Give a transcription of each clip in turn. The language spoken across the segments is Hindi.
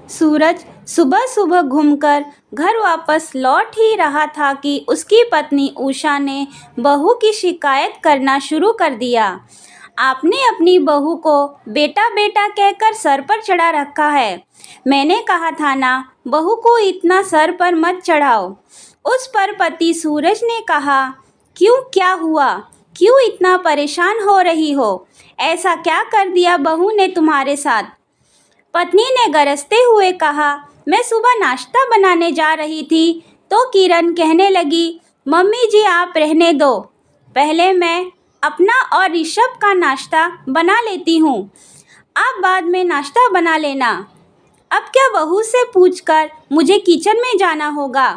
सूरज सुबह सुबह घूमकर घर वापस लौट ही रहा था कि उसकी पत्नी उषा ने बहू की शिकायत करना शुरू कर दिया। आपने अपनी बहू को बेटा बेटा कहकर सर पर चढ़ा रखा है। मैंने कहा था ना, बहू को इतना सर पर मत चढ़ाओ। उस पर पति सूरज ने कहा, क्यों, क्या हुआ? क्यों इतना परेशान हो रही हो? ऐसा क्या कर दिया बहू ने तुम्हारे साथ? पत्नी ने गरजते हुए कहा, मैं सुबह नाश्ता बनाने जा रही थी तो किरण कहने लगी, मम्मी जी आप रहने दो, पहले मैं अपना और ऋषभ का नाश्ता बना लेती हूँ, आप बाद में नाश्ता बना लेना। अब क्या बहू से पूछकर मुझे किचन में जाना होगा?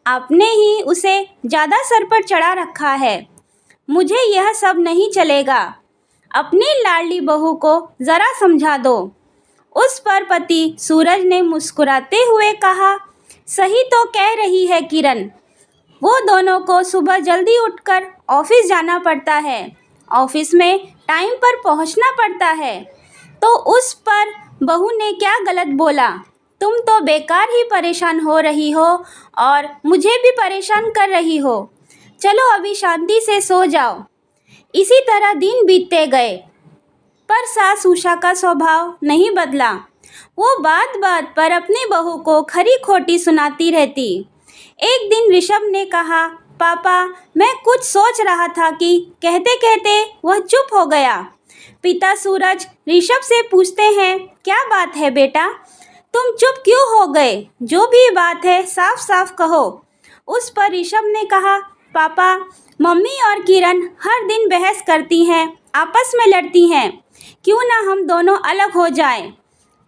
आपने ही उसे ज़्यादा सर पर चढ़ा रखा है। मुझे यह सब नहीं चलेगा। अपनी लाडली बहू को ज़रा समझा दो। उस पर पति सूरज ने मुस्कुराते हुए कहा, सही तो कह रही है किरण, वो दोनों को सुबह जल्दी उठकर ऑफिस जाना पड़ता है, ऑफिस में टाइम पर पहुंचना पड़ता है, तो उस पर बहू ने क्या गलत बोला? तुम तो बेकार ही परेशान हो रही हो और मुझे भी परेशान कर रही हो। चलो अभी शांति से सो जाओ। इसी तरह दिन बीतते गए, पर सास उषा का स्वभाव नहीं बदला। वो बात बात पर अपनी बहू को खरी खोटी सुनाती रहती। एक दिन ऋषभ ने कहा, पापा मैं कुछ सोच रहा था कि कहते कहते वह चुप हो गया। पिता सूरज ऋषभ से पूछते हैं, क्या बात है बेटा, तुम चुप क्यों हो गए? जो भी बात है साफ साफ कहो। उस पर ऋषभ ने कहा, पापा मम्मी और किरण हर दिन बहस करती हैं, आपस में लड़ती हैं, क्यों ना हम दोनों अलग हो जाएं।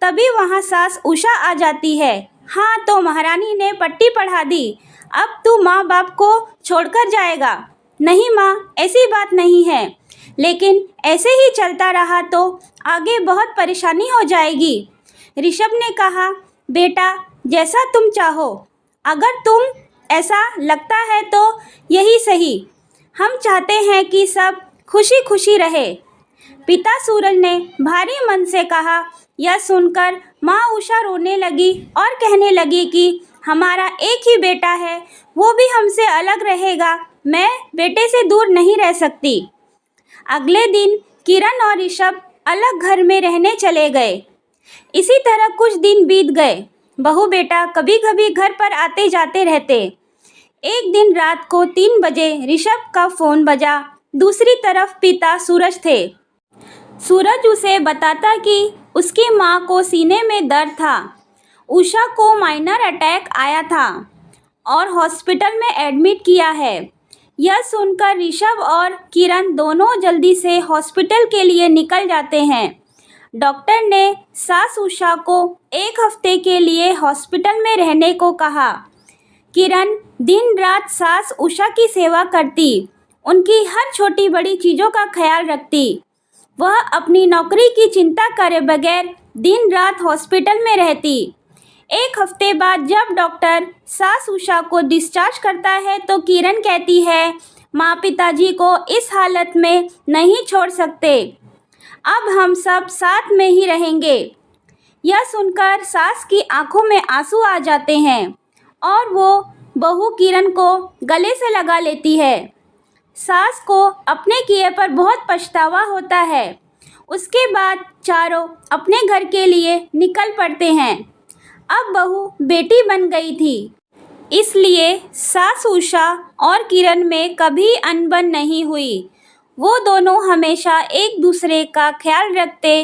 तभी वहाँ सास उषा आ जाती है। हाँ तो महारानी ने पट्टी पढ़ा दी, अब तू माँ बाप को छोड़कर जाएगा। नहीं माँ, ऐसी बात नहीं है, लेकिन ऐसे ही चलता रहा तो आगे बहुत परेशानी हो जाएगी। ऋषभ ने कहा, बेटा जैसा तुम चाहो, अगर तुम ऐसा लगता है तो यही सही, हम चाहते हैं कि सब खुशी खुशी रहे। पिता सूरज ने भारी मन से कहा। यह सुनकर माँ उषा रोने लगी और कहने लगी कि हमारा एक ही बेटा है, वो भी हमसे अलग रहेगा, मैं बेटे से दूर नहीं रह सकती। अगले दिन किरण और ऋषभ अलग घर में रहने चले गए। इसी तरह कुछ दिन बीत गए। बहू बेटा कभी कभी घर पर आते जाते रहते। एक दिन रात को 3 बजे ऋषभ का फ़ोन बजा। दूसरी तरफ पिता सूरज थे। सूरज उसे बताता कि उसकी माँ को सीने में दर्द था, उषा को माइनर अटैक आया था और हॉस्पिटल में एडमिट किया है। यह सुनकर ऋषभ और किरण दोनों जल्दी से हॉस्पिटल के लिए निकल जाते हैं। डॉक्टर ने सास उषा को 1 हफ्ते के लिए हॉस्पिटल में रहने को कहा। किरण दिन रात सास उषा की सेवा करती, उनकी हर छोटी बड़ी चीज़ों का ख्याल रखती। वह अपनी नौकरी की चिंता करे बगैर दिन रात हॉस्पिटल में रहती। 1 हफ्ते बाद जब डॉक्टर सास उषा को डिस्चार्ज करता है तो किरण कहती है, माँ पिताजी को इस हालत में नहीं छोड़ सकते, अब हम सब साथ में ही रहेंगे। यह सुनकर सास की आंखों में आंसू आ जाते हैं और वो बहू किरण को गले से लगा लेती है। सास को अपने किए पर बहुत पछतावा होता है। उसके बाद चारों अपने घर के लिए निकल पड़ते हैं। अब बहू बेटी बन गई थी, इसलिए सास उषा और किरण में कभी अनबन नहीं हुई। वो दोनों हमेशा एक दूसरे का ख्याल रखते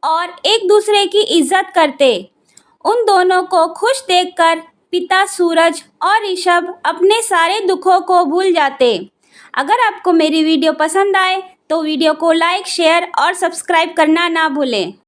और एक दूसरे की इज्जत करते। उन दोनों को खुश देखकर पिता सूरज और ऋषभ अपने सारे दुखों को भूल जाते। अगर आपको मेरी वीडियो पसंद आए तो वीडियो को लाइक, शेयर और सब्सक्राइब करना ना भूलें।